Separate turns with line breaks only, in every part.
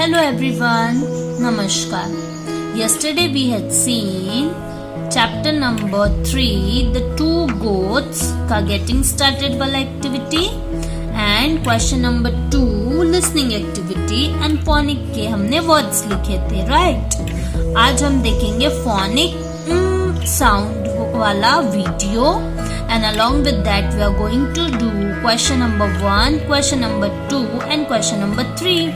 Hello everyone, Namaskar. Yesterday we had seen chapter number 3, the two goats का getting started वाला activity and question number 2, listening activity and phonic के हमने words लिखे थे, right? आज हम देखेंगे phonic sound वाला video and along with that we are going to do question number 1, question number 2 and question number 3.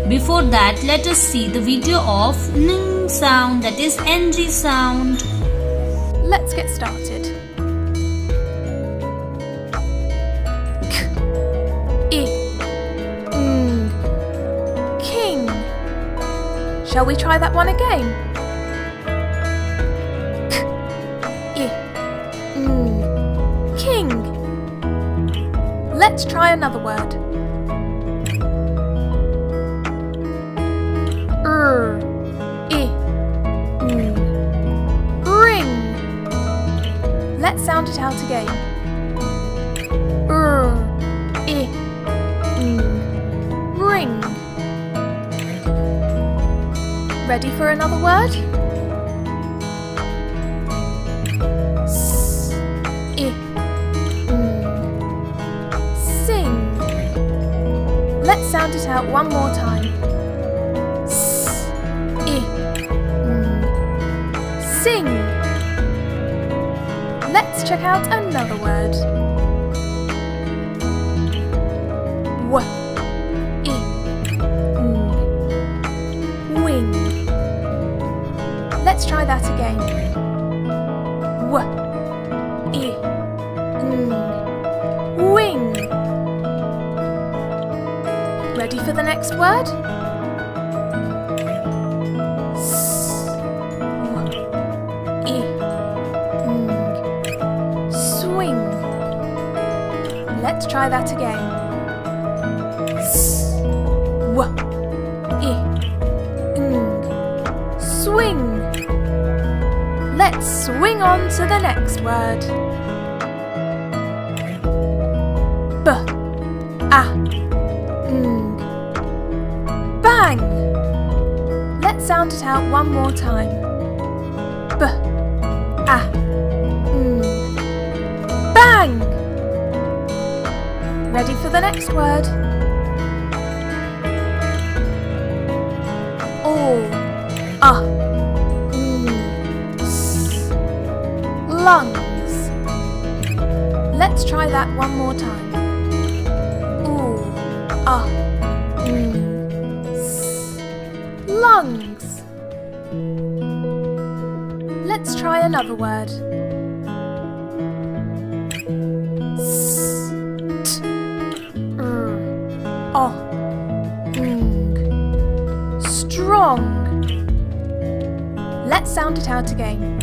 Before that, let us see the video of ning sound, that is ng sound.
Let's get started. K, I, ng, king. Shall we try that one again? K, I, ng, king. Let's try another word. Let's sound it out again. Ring. Ready for another word? Sing. Let's sound it out one more time. Sing. Let's check out another word. Wing. Let's try that again. Wing. Ready for the next word? Swing. Let's try that again. Swing. Let's swing on to the next word. Bang. Let's sound it out one more time. Bang. Ready for the next word? Lungs. Let's try that one more time. Lungs. Let's try another word. Strong. Let's sound it out again.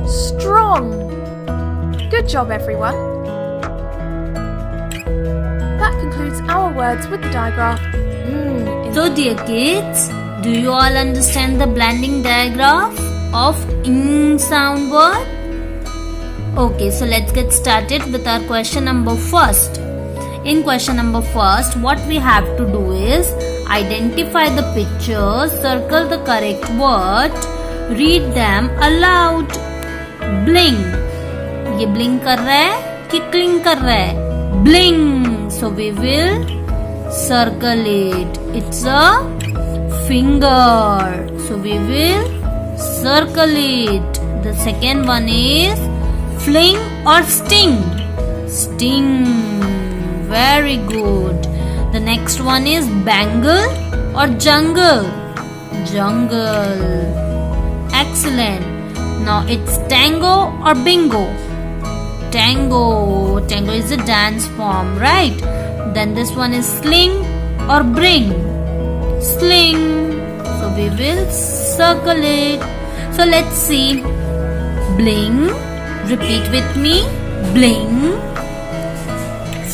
Strong. Good job, everyone. That concludes our words with the digraph.
So dear kids, do you all understand the blending digraph of ing sound word? Okay, so let's get started with our question number first. In question number first, what we have to do is identify the pictures, circle the correct word, read them aloud. Bling. ये blink कर रहा है कि cling कर रहा है? Bling. So we will circle it. It's a finger. So we will circle it. The second one is fling or sting. Sting. Very good. The next one is bangle or jungle. Jungle. Excellent. Now it's tango or bingo. Tango. Tango is a dance form, right? Then this one is sling or bring. Sling. So we will circle it. So let's see. Bling. Repeat with me. Bling.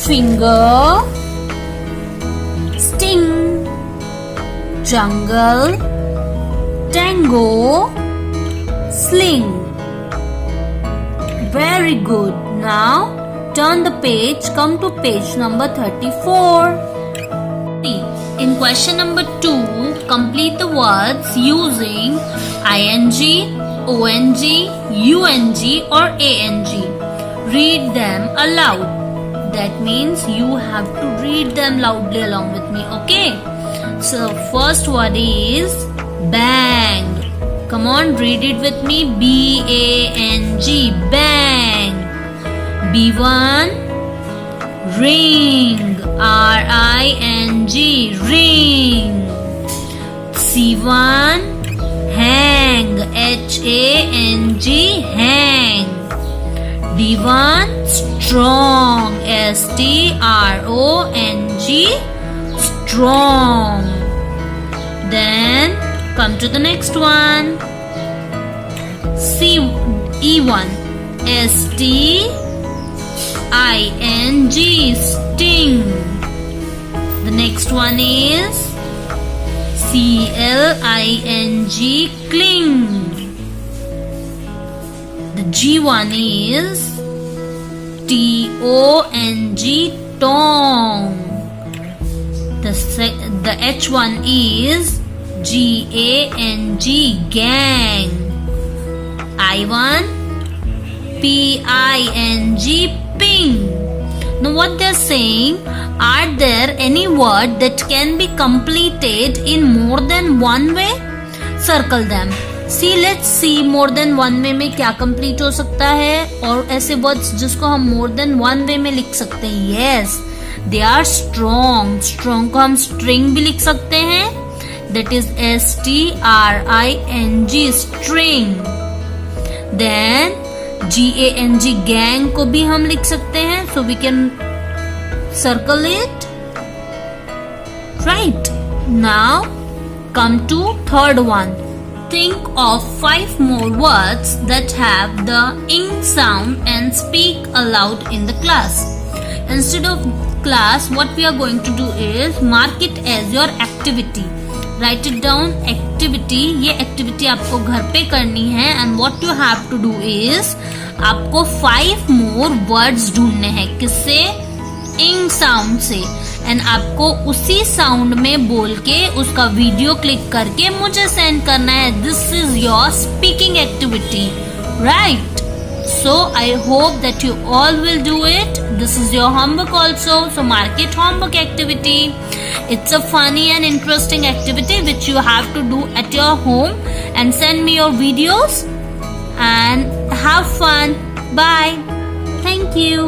Finger. Sting. Jungle. Tango. Sling. Very good. Now Turn the page, come to page number 34. In question number 2, complete the words using ing, ong, ung or ang. Read them aloud. That means you have to read them loudly along with me, okay? So first word is bang. Come on, read it with me. B-A-N-G, bang. B1, ring. R-I-N-G, ring. C1, hang. H-A-N-G, hang. D1, strong. S-T-R-O-N-G, strong. Then come to the next one. E1, S-T-I-N-G, sting. The next one is C-L-I-G, cling. The G1 is T-O-N-G, tong. The H1 is G-A-N-G, gang. I1, P-I-N-G, ping. Now what they're saying, are there any word that can be completed in more than one way? Circle them. See, let's see more than one way में क्या complete हो सकता है और ऐसे words जिसको हम more than one way में लिख सकते हैं. Yes, they are strong. Strong को हम string भी लिख सकते हैं. That is S-T-R-I-N-G, string. Then G-A-N-G, gang को भी हम लिख सकते हैं. So we can circle it. Right. Now come to third one. Think of 5 more words that have the ing sound and speak aloud in the class. Instead of class, what we are going to do is mark it as your activity. Write it down, activity. ये activity आपको घर पे करनी है and what you have to do is आपको 5 more words ढूंढने हैं. किससे? ing sound से. एंड आपको उसी साउंड में बोल के उसका वीडियो क्लिक करके मुझे सेंड करना है. This is your speaking activity, right? So I hope that you all will do it. This is your homework also. So mark it homework activity. It's a funny and interesting activity which you have to do at your home and send me your videos and have fun. Bye. Thank you.